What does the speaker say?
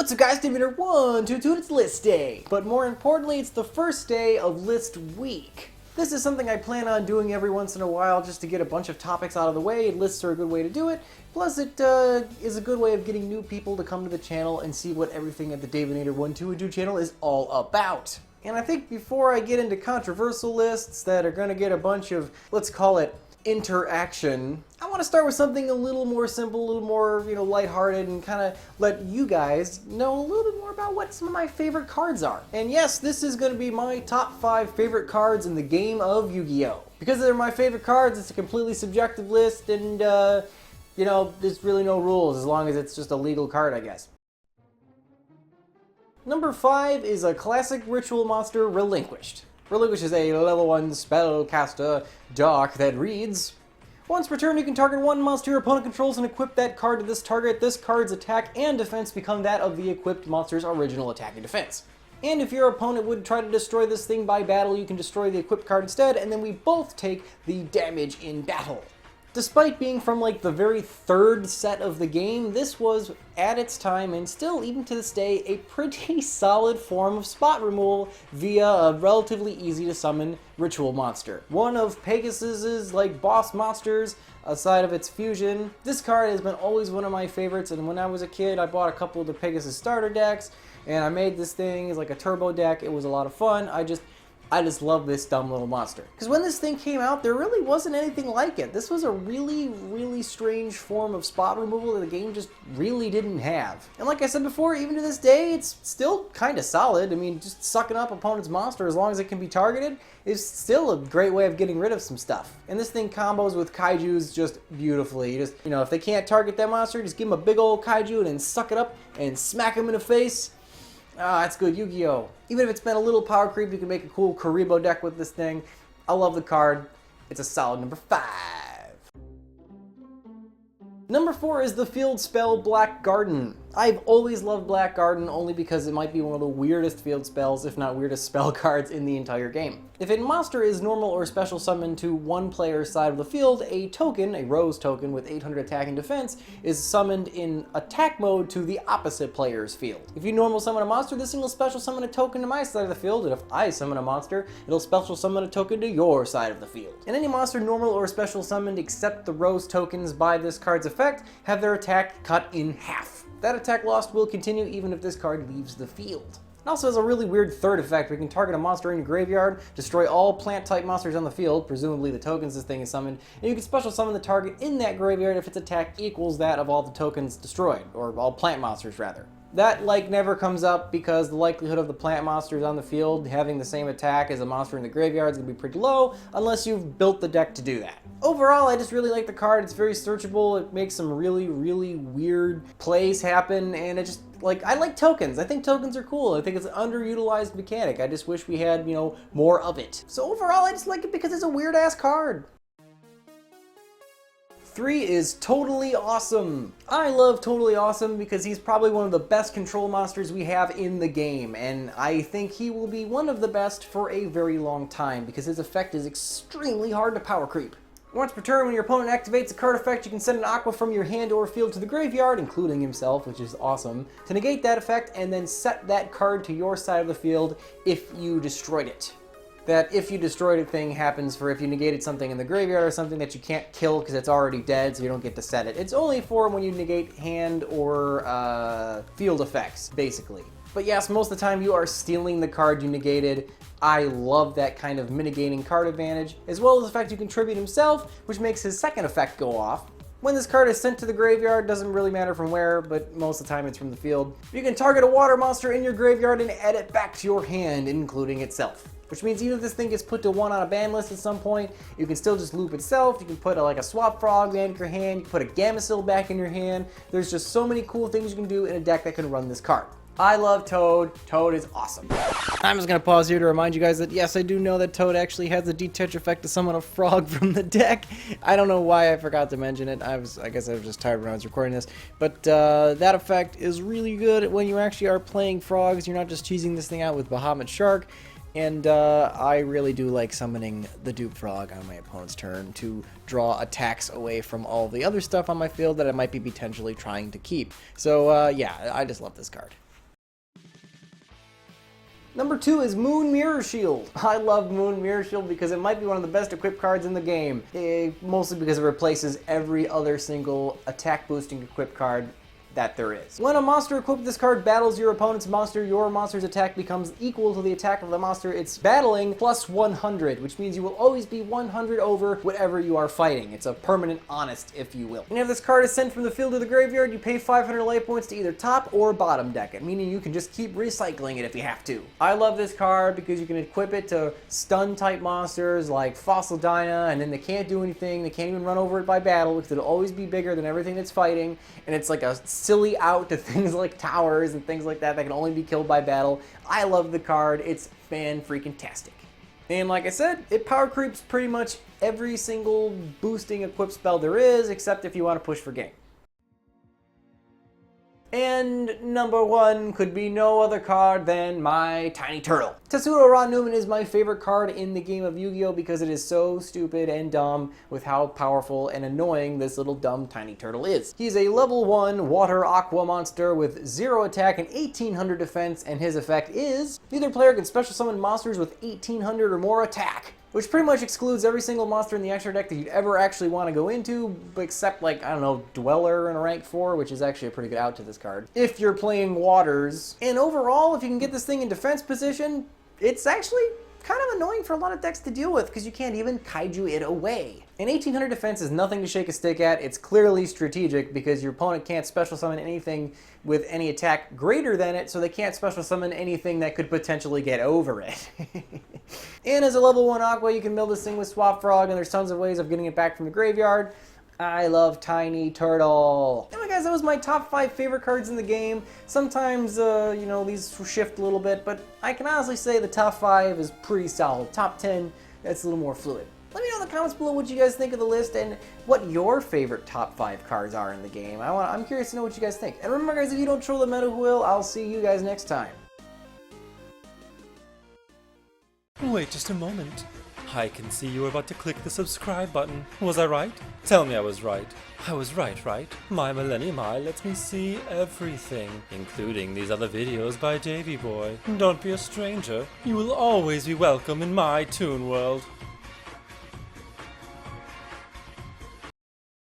What's up guys, David 122, it's list day. But more importantly, it's the first day of list week. This is something I plan on doing every once in a while just to get a bunch of topics out of the way. Lists are a good way to do it. Plus it is a good way of getting new people to come to the channel and see what everything at the David122 channel is all about. And I think before I get into controversial lists that are going to get a bunch of, let's call it, interaction, I want to start with something a little more simple, a little more, lighthearted, and kind of let you guys know a little bit more about what some of my favorite cards are. And yes, this is going to be my top 5 favorite cards in the game of Yu-Gi-Oh! Because they're my favorite cards, it's a completely subjective list, and, there's really no rules as long as it's just a legal card, I guess. Number 5 is a classic ritual monster, Relinquished. Relinquish is a level 1 spellcaster dark that reads, once per turn you can target one monster your opponent controls and equip that card to this target. This card's attack and defense become that of the equipped monster's original attack and defense. And if your opponent would try to destroy this thing by battle, you can destroy the equipped card instead, and then we both take the damage in battle. Despite being from like the very third set of the game, this was, at its time, and still even to this day, a pretty solid form of spot removal via a relatively easy to summon ritual monster. One of Pegasus's boss monsters, aside of its fusion. This card has been always one of my favorites, and when I was a kid I bought a couple of the Pegasus starter decks, and I made this thing as like a turbo deck. It was a lot of fun. I just love this dumb little monster. Because when this thing came out, there really wasn't anything like it. This was a really, really strange form of spot removal that the game just really didn't have. And like I said before, even to this day, it's still kind of solid. I mean, just sucking up opponent's monster as long as it can be targeted is still a great way of getting rid of some stuff. And this thing combos with kaijus just beautifully. You just, if they can't target that monster, just give them a big old kaiju and then suck it up and smack them in the face. Ah, that's good Yu-Gi-Oh! Even if it's been a little power creep, you can make a cool Karibo deck with this thing. I love the card. It's a solid number 5. Number 4 is the field spell Black Garden. I've always loved Black Garden only because it might be one of the weirdest field spells, if not weirdest spell cards in the entire game. If a monster is normal or special summoned to one player's side of the field, a token, a rose token with 800 attack and defense, is summoned in attack mode to the opposite player's field. If you normal summon a monster, this thing will special summon a token to my side of the field, and if I summon a monster, it'll special summon a token to your side of the field. And any monster normal or special summoned except the rose tokens by this card's effect have their attack cut in half. That attack lost will continue even if this card leaves the field. It also has a really weird third effect where you can target a monster in your graveyard, destroy all plant-type monsters on the field, presumably the tokens this thing is summoned, and you can special summon the target in that graveyard if its attack equals that of all the tokens destroyed, or all plant monsters rather. That never comes up because the likelihood of the plant monsters on the field having the same attack as a monster in the graveyard is going to be pretty low unless you've built the deck to do that. Overall, I just really like the card. It's very searchable. It makes some really, really weird plays happen, and it just, I like tokens. I think tokens are cool. I think it's an underutilized mechanic. I just wish we had, more of it. So overall, I just like it because it's a weird-ass card. 3 is Totally Awesome. I love Totally Awesome because he's probably one of the best control monsters we have in the game, and I think he will be one of the best for a very long time because his effect is extremely hard to power creep. Once per turn, when your opponent activates a card effect, you can send an aqua from your hand or field to the graveyard, including himself, which is awesome, to negate that effect and then set that card to your side of the field if you destroyed it. That if you destroyed it thing happens for if you negated something in the graveyard or something that you can't kill because it's already dead, so you don't get to set it. It's only for when you negate hand or field effects, basically. But yes, most of the time you are stealing the card you negated. I love that kind of mitigating card advantage, as well as the fact you can tribute himself, which makes his second effect go off. When this card is sent to the graveyard, doesn't really matter from where, but most of the time it's from the field. You can target a water monster in your graveyard and add it back to your hand, including itself. Which means even if this thing gets put to 1 on a ban list at some point, you can still just loop itself. You can put a swap frog back in your hand, you can put a Gamecill back in your hand. There's just so many cool things you can do in a deck that can run this card. I love Toad. Toad is awesome. I'm just going to pause here to remind you guys that yes, I do know that Toad actually has the detach effect to summon a frog from the deck. I don't know why I forgot to mention it. I guess I was just tired when I was recording this. But that effect is really good when you actually are playing frogs. You're not just cheesing this thing out with Bahamut Shark. And I really do like summoning the Dupe Frog on my opponent's turn to draw attacks away from all the other stuff on my field that I might be potentially trying to keep. So yeah, I just love this card. Number 2 is Moon Mirror Shield. I love Moon Mirror Shield because it might be one of the best equipped cards in the game. Mostly because it replaces every other single attack boosting equipped card that there is. When a monster equipped with this card battles your opponent's monster, your monster's attack becomes equal to the attack of the monster it's battling plus 100, which means you will always be 100 over whatever you are fighting. It's a permanent honest, if you will. And if this card is sent from the field to the graveyard, you pay 500 life points to either top or bottom deck it, meaning you can just keep recycling it if you have to. I love this card because you can equip it to stun type monsters like Fossil Dyna, and then they can't do anything, they can't even run over it by battle because it'll always be bigger than everything it's fighting, and it's like a silly out to things like towers and things like that that can only be killed by battle. I love the card. It's fan-freaking-tastic. And like I said, it power creeps pretty much every single boosting equip spell there is, except if you want to push for game. And number 1 could be no other card than my Tiny Turtle. Tetsudo Ron-Newman is my favorite card in the game of Yu-Gi-Oh! Because it is so stupid and dumb with how powerful and annoying this little dumb Tiny Turtle is. He's a level 1 water aqua monster with 0 attack and 1800 defense, and his effect is neither player can special summon monsters with 1800 or more attack, which pretty much excludes every single monster in the extra deck that you'd ever actually want to go into, except like, I don't know, Dweller in a rank 4, which is actually a pretty good out to this card, if you're playing Waters. And overall, if you can get this thing in defense position, it's actually kind of annoying for a lot of decks to deal with because you can't even kaiju it away. And 1800 defense is nothing to shake a stick at. It's clearly strategic because your opponent can't special summon anything with any attack greater than it, so they can't special summon anything that could potentially get over it. And as a level 1 Aqua, you can mill this thing with Swap Frog, and there's tons of ways of getting it back from the graveyard. I love Tiny Turtle. Anyway guys, that was my top 5 favorite cards in the game. Sometimes, you know, these shift a little bit, but I can honestly say the top 5 is pretty solid. Top 10, that's a little more fluid. Let me know in the comments below what you guys think of the list and what your favorite top 5 cards are in the game. I'm curious to know what you guys think. And remember guys, if you don't troll the meta, who will? I'll see you guys next time. Wait just a moment. I can see you were about to click the subscribe button. Was I right? Tell me I was right. I was right? My Millennium Eye lets me see everything, including these other videos by Davy Boy. Don't be a stranger. You will always be welcome in my Toon World.